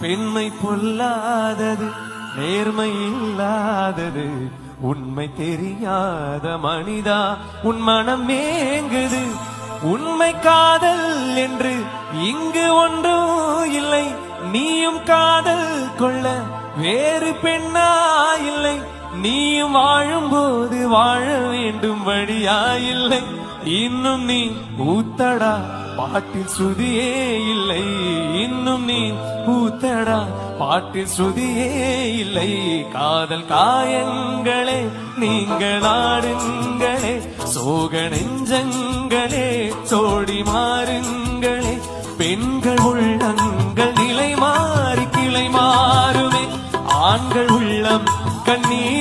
பெண்மை பொல்லாதது, நேர்மை இல்லாதது, உண்மை தெரியாத மனிதா உன் மனம் மேங்குது. உண்மை காதல் என்று இங்கு ஒன்றும் இல்லை. நீயும் காதல் கொள்ள வேறு பெண்ணா இல்லை. நீயும் வாழும்போது வாழ வேண்டும் வழியா இல்லை. இன்னும் நீ ஊத்தடா பாட்டில் ஸ்ருதியே இல்லை. இன்னும் நீ ஊத்தடா பாட்டில் ஸ்ருதியே இல்லை. காதல் காயங்களே நீங்கள் ஆடுங்களே, சோக நெஞ்சங்களே சோடி மாறுங்களே. பெண்கள் உள்ளங்கள் நிலை மாறி கிளை மாறுமே, ஆண்கள் உள்ளம் கண்ணீர்